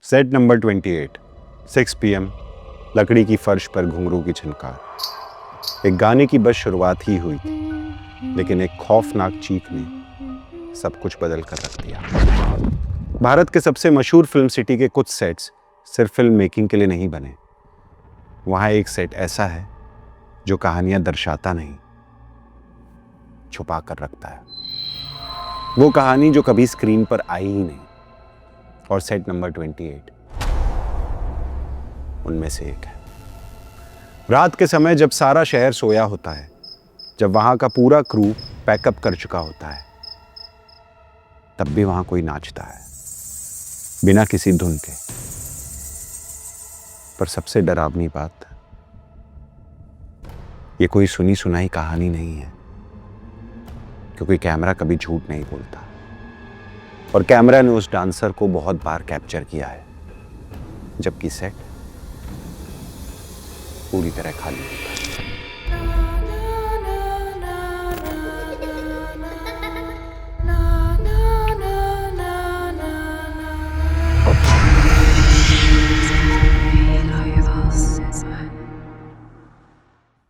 Set number 28, 6 PM, लकड़ी की फर्श पर घुंघरू की झनकार। एक गाने की बस शुरुआत ही हुई थी, लेकिन एक खौफनाक चीख ने सब कुछ बदल कर रख दिया। भारत के सबसे मशहूर फिल्म सिटी के कुछ सेट्स सिर्फ फिल्म मेकिंग के लिए नहीं बने। वहां एक सेट ऐसा है जो कहानियां दर्शाता नहीं, छुपा कर रखता है। वो कहानी जो कभी स्क्रीन पर आई ही नहीं। और सेट नंबर 28 उनमें से एक है। रात के समय जब सारा शहर सोया होता है, जब वहां का पूरा क्रू पैकअप कर चुका होता है, तब भी वहां कोई नाचता है, बिना किसी धुन के। पर सबसे डरावनी बात, ये कोई सुनी सुनाई कहानी नहीं है, क्योंकि कैमरा कभी झूठ नहीं बोलता। और कैमरा ने उस डांसर को बहुत बार कैप्चर किया है, जबकि सेट पूरी तरह खाली होता है।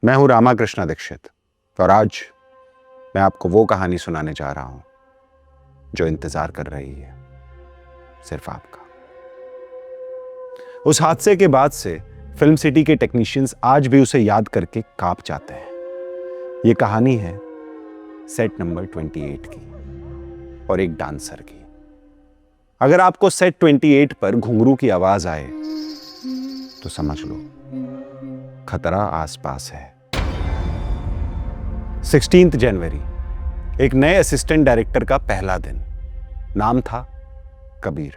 मैं हूं रामाकृष्णा दीक्षित और आज मैं आपको वो कहानी सुनाने जा रहा हूं जो इंतजार कर रही है सिर्फ आपका। उस हादसे के बाद से फिल्म सिटी के टेक्नीशियंस आज भी उसे याद करके कांप जाते हैं। ये कहानी है सेट नंबर 28 की और एक डांसर की। अगर आपको सेट 28 पर घुंघरू की आवाज आए तो समझ लो खतरा आसपास है। 16 जनवरी, एक नए असिस्टेंट डायरेक्टर का पहला दिन। नाम था कबीर।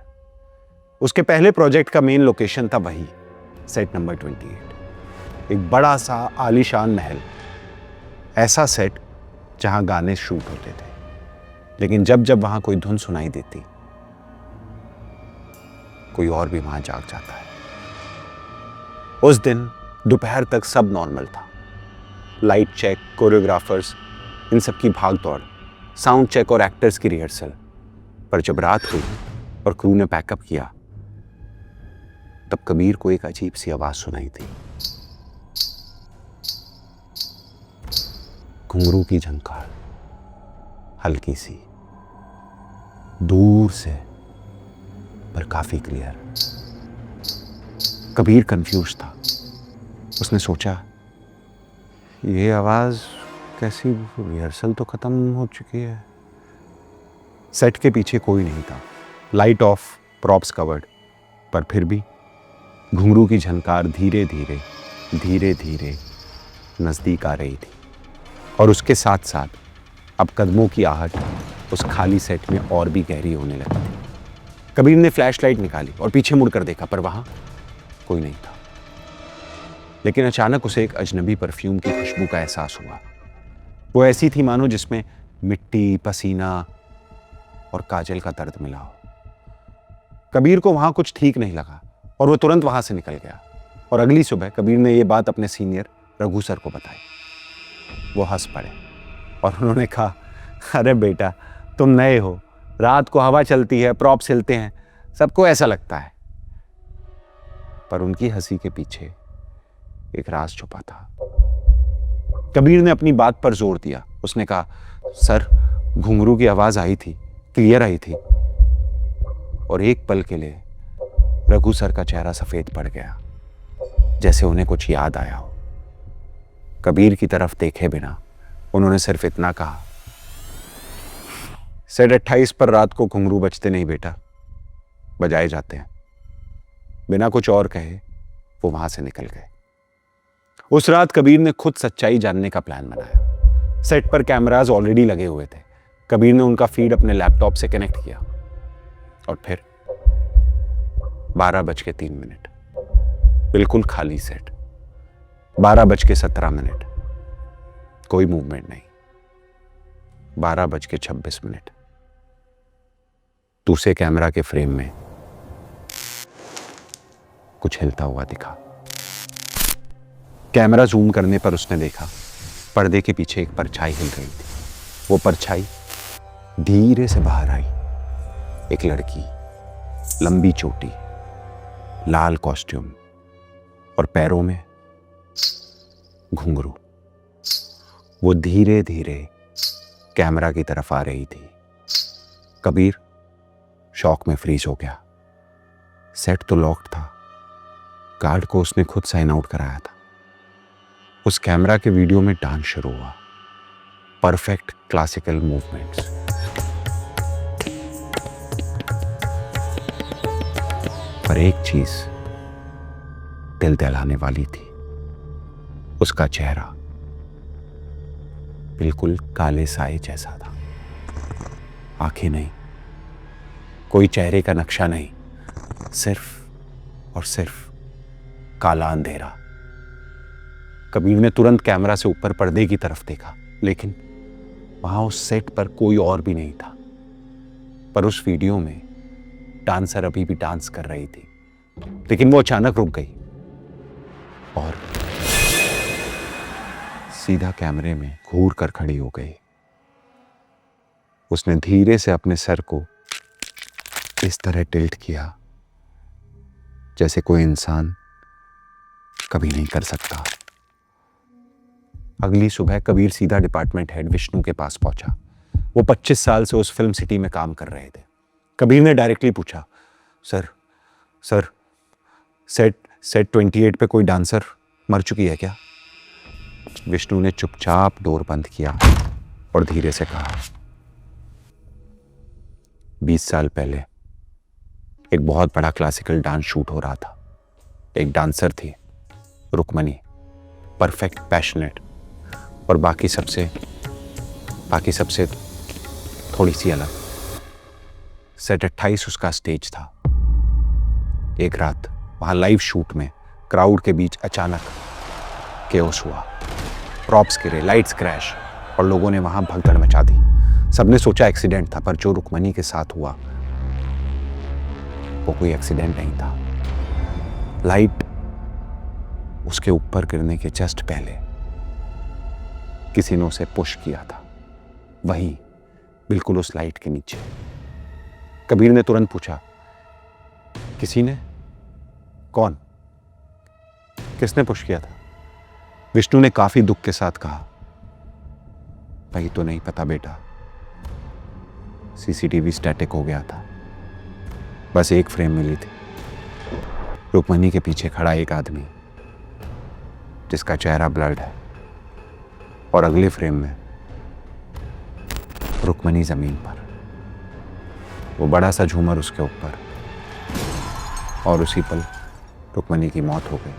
उसके पहले प्रोजेक्ट का मेन लोकेशन था वही सेट नंबर 28। एक बड़ा सा आलीशान महल, ऐसा सेट जहां गाने शूट होते थे। लेकिन जब जब वहां कोई धुन सुनाई देती, कोई और भी वहां जाग जाता है। उस दिन दोपहर तक सब नॉर्मल था। लाइट चेक, कोरियोग्राफर्स, इन सब की भाग दौड़, साउंड चेक और एक्टर्स की रिहर्सल। पर जब रात हुई और क्रू ने पैकअप किया, तब कबीर को एक अजीब सी आवाज सुनाई दी। घुंघरू की झनकार, हल्की सी, दूर से, पर काफी क्लियर। कबीर कंफ्यूज था। उसने सोचा, ये आवाज कैसी? रिहर्सल तो खत्म हो चुकी है। सेट के पीछे कोई नहीं था, लाइट ऑफ, प्रॉप्स कवर्ड, पर फिर भी घुंघरू की झनकार धीरे धीरे नजदीक आ रही थी। और उसके साथ साथ अब कदमों की आहट उस खाली सेट में और भी गहरी होने लगी थी। कबीर ने फ्लैशलाइट निकाली और पीछे मुड़कर देखा, पर वहां कोई नहीं था। लेकिन अचानक उसे एक अजनबी परफ्यूम की खुशबू का एहसास हुआ। वो ऐसी थी मानो जिसमें मिट्टी, पसीना और काजल का दर्द मिला हो। कबीर को वहां कुछ ठीक नहीं लगा और वो तुरंत वहां से निकल गया। और अगली सुबह कबीर ने ये बात अपने सीनियर रघु सर को बताई। वो हंस पड़े और उन्होंने कहा, अरे बेटा, तुम नए हो, रात को हवा चलती है, प्रॉप्स हिलते हैं, सबको ऐसा लगता है। पर उनकी हंसी के पीछे एक राज छुपा था। कबीर ने अपनी बात पर जोर दिया। उसने कहा, सर, घुंघरू की आवाज आई थी, क्लियर आई थी। और एक पल के लिए रघु सर का चेहरा सफेद पड़ गया, जैसे उन्हें कुछ याद आया हो। कबीर की तरफ देखे बिना उन्होंने सिर्फ इतना कहा, सेट 28 पर रात को घुंघरू बजते नहीं बेटा, बजाए जाते हैं। बिना कुछ और कहे वो वहां से निकल गए। उस रात कबीर ने खुद सच्चाई जानने का प्लान बनाया। सेट पर कैमरास ऑलरेडी लगे हुए थे। कबीर ने उनका फीड अपने लैपटॉप से कनेक्ट किया और फिर 12:03, बिल्कुल खाली सेट। 12:17, कोई मूवमेंट नहीं। 12:26, दूसरे कैमरा के फ्रेम में कुछ हिलता हुआ दिखा। कैमरा जूम करने पर उसने देखा, पर्दे के पीछे एक परछाई हिल रही थी। वो परछाई धीरे से बाहर आई। एक लड़की, लंबी चोटी, लाल कॉस्ट्यूम और पैरों में घुंघरू। वो धीरे धीरे कैमरा की तरफ आ रही थी। कबीर शॉक में फ्रीज हो गया। सेट तो लॉक्ड था, गार्ड को उसने खुद साइन आउट कराया था। उस कैमरा के वीडियो में डांस शुरू हुआ, परफेक्ट क्लासिकल मूवमेंट्स। पर एक चीज दिल दहलाने वाली थी, उसका चेहरा बिल्कुल काले साए जैसा था। आंखें नहीं, कोई चेहरे का नक्शा नहीं, सिर्फ और सिर्फ काला अंधेरा। कबीर ने तुरंत कैमरा से ऊपर पर्दे की तरफ देखा, लेकिन वहां उस सेट पर कोई और भी नहीं था। पर उस वीडियो में डांसर अभी भी डांस कर रही थी, लेकिन वो अचानक रुक गई और सीधा कैमरे में घूर कर खड़ी हो गई। उसने धीरे से अपने सर को इस तरह टिल्ट किया जैसे कोई इंसान कभी नहीं कर सकता। अगली सुबह कबीर सीधा डिपार्टमेंट हेड विष्णु के पास पहुंचा। वो 25 साल से उस फिल्म सिटी में काम कर रहे थे। कबीर ने डायरेक्टली पूछा, सर सेट 28 पे कोई डांसर मर चुकी है क्या? विष्णु ने चुपचाप डोर बंद किया और धीरे से कहा, 20 साल पहले एक बहुत बड़ा क्लासिकल डांस शूट हो रहा था। एक डांसर थी, रुक्मणी, परफेक्ट, पैशनेट, और बाकी सबसे थोड़ी सी अलग। सेट 28 उसका स्टेज था। एक रात वहां लाइव शूट में क्राउड के बीच अचानक केओस हुआ। प्रॉप्स गिरे, लाइट्स क्रैश, और लोगों ने वहां भगदड़ मचा दी। सबने सोचा एक्सीडेंट था, पर जो रुक्मणी के साथ हुआ वो कोई एक्सीडेंट नहीं था। लाइट उसके ऊपर गिरने के जस्ट पहले किसी ने उसे पुश किया था, वहीं बिल्कुल उस लाइट के नीचे। कबीर ने तुरंत पूछा, किसी ने? कौन? किसने पुश किया था? विष्णु ने काफी दुख के साथ कहा, वही तो नहीं पता बेटा। सीसीटीवी स्टैटिक हो गया था, बस एक फ्रेम मिली थी। रुक्मणी के पीछे खड़ा एक आदमी जिसका चेहरा ब्लर्ड है, और अगले फ्रेम में रुक्मणी जमीन पर, वो बड़ा सा झूमर उसके ऊपर, और उसी पल रुक्मणी की मौत हो गई।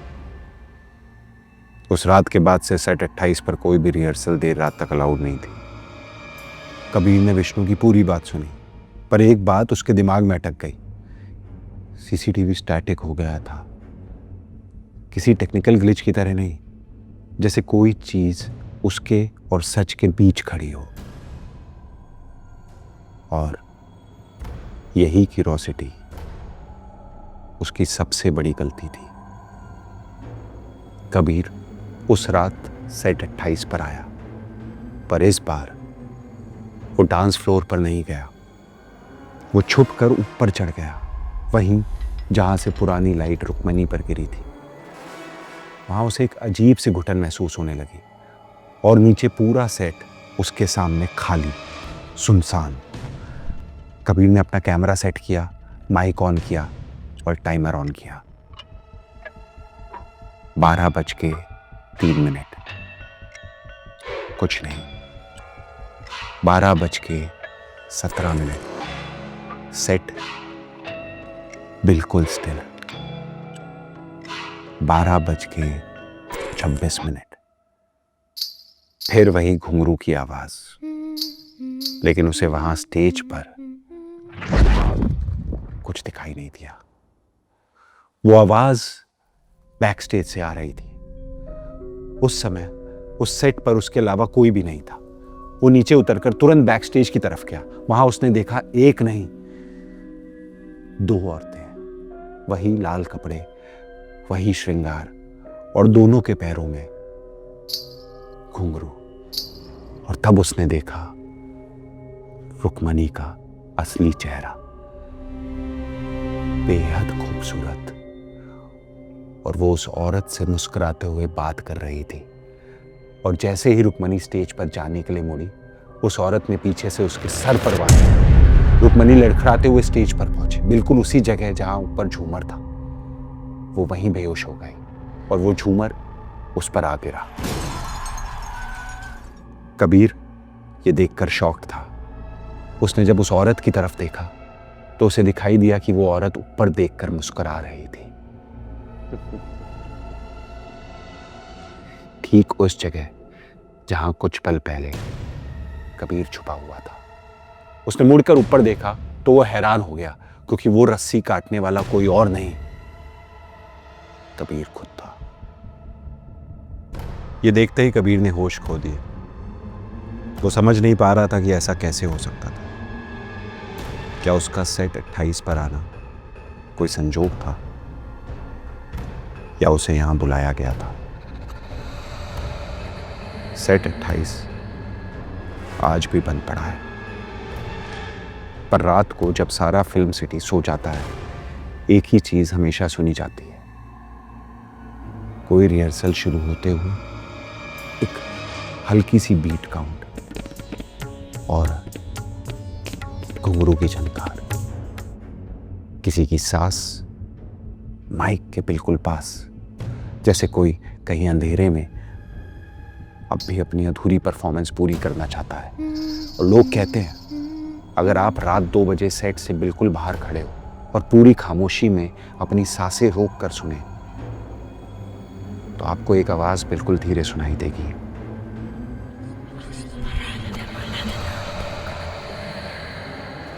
उस रात के बाद से सेट 28 पर कोई भी रिहर्सल देर रात तक अलाउड नहीं थी। कबीर ने विष्णु की पूरी बात सुनी, पर एक बात उसके दिमाग में अटक गई। सीसीटीवी स्टैटिक हो गया था, किसी टेक्निकल ग्लिच की तरह नहीं, जैसे कोई चीज उसके और सच के बीच खड़ी हो। और यही क्यूरोसिटी उसकी सबसे बड़ी गलती थी। कबीर उस रात सेट 28 पर आया, पर इस बार वो डांस फ्लोर पर नहीं गया। वो छुप कर ऊपर चढ़ गया, वहीं जहां से पुरानी लाइट रुक्मणी पर गिरी थी। वहां उसे एक अजीब सी घुटन महसूस होने लगी, और नीचे पूरा सेट उसके सामने खाली, सुनसान। कबीर ने अपना कैमरा सेट किया, माइक ऑन किया और टाइमर ऑन किया। 12:03। कुछ नहीं। 12:17। सेट बिल्कुल स्टिल। 12:26। फिर वही घुंघरू की आवाज, लेकिन उसे वहां स्टेज पर कुछ दिखाई नहीं दिया। वो आवाज बैक स्टेज से आ रही थी। उस समय उस सेट पर उसके अलावा कोई भी नहीं था। वो नीचे उतरकर तुरंत बैक स्टेज की तरफ गया। वहां उसने देखा एक नहीं, 2 औरतें, वही लाल कपड़े, वही श्रृंगार, और दोनों के पैरों में घुंघरू। और तब उसने देखा रुक्मणी का असली चेहरा, बेहद खूबसूरत, और वो उस औरत से मुस्कुराते हुए बात कर रही थी। और जैसे ही रुक्मणी स्टेज पर जाने के लिए मुड़ी, उस औरत ने पीछे से उसके सर पर वार किया। रुक्मणी लड़खड़ाते हुए स्टेज पर पहुंची, बिल्कुल उसी जगह जहां ऊपर झूमर था। वो वहीं बेहोश हो गई और वो झूमर उस पर आ गिरा। कबीर ये देखकर शॉक्ड था। उसने जब उस औरत की तरफ देखा तो उसे दिखाई दिया कि वो औरत ऊपर देखकर मुस्कुरा रही थी, ठीक उस जगह जहां कुछ पल पहले कबीर छुपा हुआ था। उसने मुड़कर ऊपर देखा तो वो हैरान हो गया, क्योंकि वो रस्सी काटने वाला कोई और नहीं, कबीर खुद था। ये देखते ही कबीर ने होश खो दिए। वो समझ नहीं पा रहा था कि ऐसा कैसे हो सकता था। क्या उसका सेट 28 पर आना कोई संजोग था, या उसे यहां बुलाया गया था? सेट 28 आज भी बंद पड़ा है, पर रात को जब सारा फिल्म सिटी सो जाता है, एक ही चीज हमेशा सुनी जाती है। कोई रिहर्सल शुरू होते हुए एक हल्की सी बीट काउंट और घुंघरू की झनकार, किसी की सांस माइक के बिल्कुल पास, जैसे कोई कहीं अंधेरे में अब भी अपनी अधूरी परफॉर्मेंस पूरी करना चाहता है। और लोग कहते हैं, अगर आप रात 2 बजे सेट से बिल्कुल बाहर खड़े हो और पूरी खामोशी में अपनी सांसें रोक कर सुने, तो आपको एक आवाज बिल्कुल धीरे सुनाई देगी।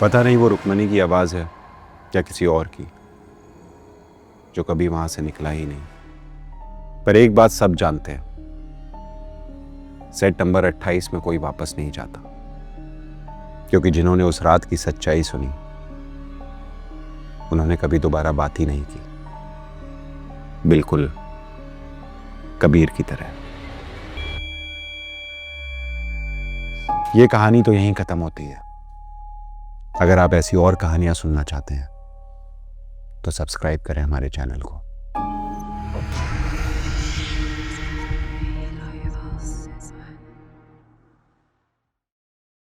पता नहीं वो रुक्मणी की आवाज है या किसी और की, जो कभी वहां से निकला ही नहीं। पर एक बात सब जानते हैं, सेट नंबर 28 में कोई वापस नहीं जाता, क्योंकि जिन्होंने उस रात की सच्चाई सुनी, उन्होंने कभी दोबारा बात ही नहीं की, बिल्कुल कबीर की तरह। ये कहानी तो यहीं खत्म होती है। अगर आप ऐसी और कहानियां सुनना चाहते हैं तो सब्सक्राइब करें हमारे चैनल को।